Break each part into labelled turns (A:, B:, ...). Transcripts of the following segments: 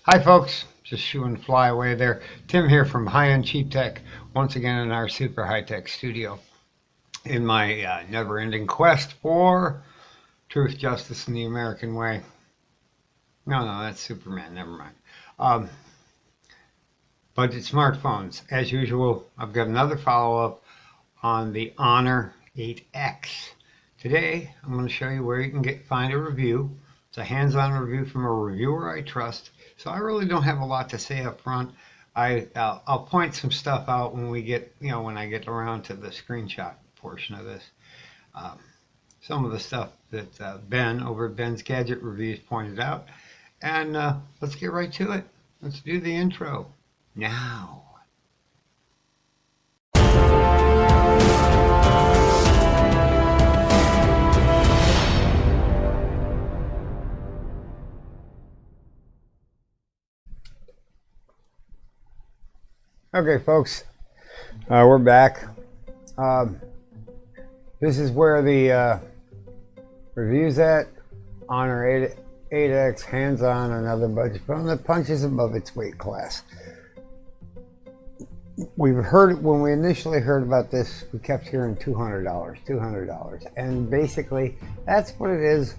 A: Hi folks, just shooing fly away there. Tim here from High End Cheap Tech, once again in our super high tech studio in my never ending quest for truth, justice, and the American way. No, that's Superman, never mind. Um, Budget smartphones. As usual, I've got another follow up on the Honor 8X. Today, I'm going to show you where you can find a review. It's a hands-on review from a reviewer I trust. So I really don't have a lot to say up front. I'll point some stuff out when when I get around to the screenshot portion of this. Some of the stuff that Ben over at Ben's Gadget Reviews pointed out. And let's get right to it. Let's do the intro now. Okay, folks, we're back. This is where the review's at. Honor 8X, hands-on, another budget phone that punches above its weight class. We've heard, when we initially heard about this, we kept hearing $200, and basically that's what it is,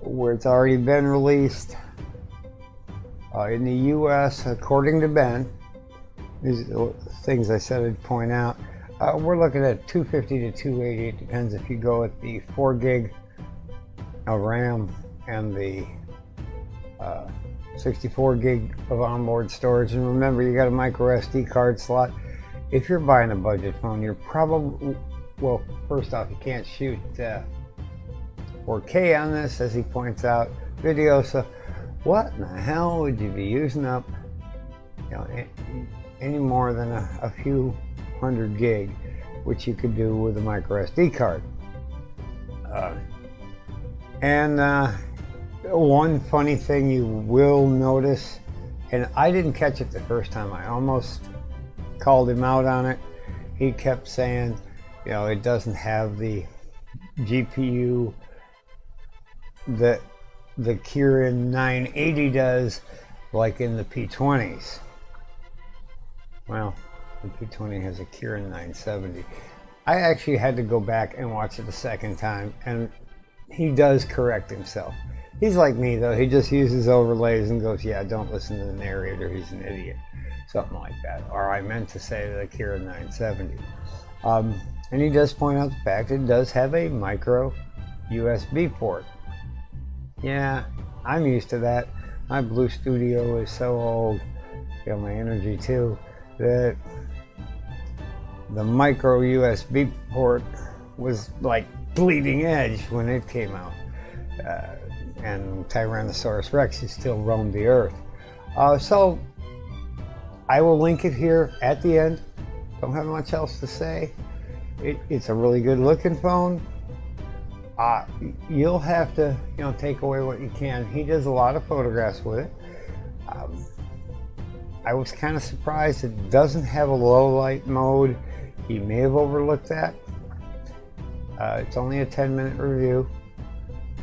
A: where it's already been released in the US, according to Ben. These are things I said I'd point out. We're looking at 250 to 280. It depends if you go with the 4 gig of RAM and the 64 gig of onboard storage. And remember, you got a micro SD card slot. If you're buying a budget phone, you're probably, well, first off, you can't shoot 4K on this, as he points out, video. So what in the hell would you be using up, any more than a few hundred gig, which you could do with a micro SD card. One funny thing you will notice, and I didn't catch it the first time, I almost called him out on it. He kept saying, it doesn't have the GPU that the Kirin 980 does, like in the P20s. Well, the P20 has a Kirin 970. I actually had to go back and watch it a second time, and he does correct himself. He's like me, though. He just uses overlays and goes, yeah, don't listen to the narrator, he's an idiot. Something like that. Or I meant to say the Kirin 970. And he does point out the fact it does have a micro USB port. Yeah, I'm used to that. My Blue Studio is so old, my Energy too, that the micro USB port was like bleeding edge when it came out. And Tyrannosaurus Rex still roamed the earth. So I will link it here at the end. Don't have much else to say. It's a really good looking phone. You'll have to take away what you can. He does a lot of photographs with it. I was kind of surprised it doesn't have a low light mode. He may have overlooked that. It's only a 10-minute review,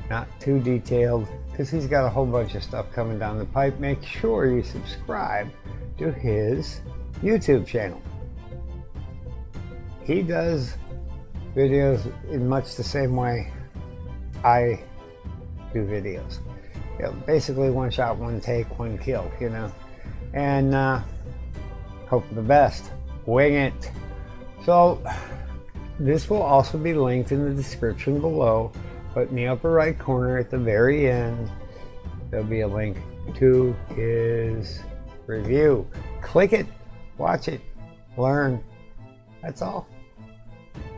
A: not too detailed, because he's got a whole bunch of stuff coming down the pipe. Make sure you subscribe to his YouTube channel. He does videos in much the same way I do videos. Basically one shot, one take, one kill, and hope for the best. Wing it. So this will also be linked in the description below, but in the upper right corner at the very end there'll be a link to his review. Click it, watch it, learn. That's all.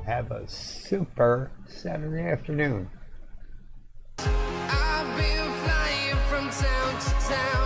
A: Have a super Saturday afternoon.
B: I've been flying from town to town.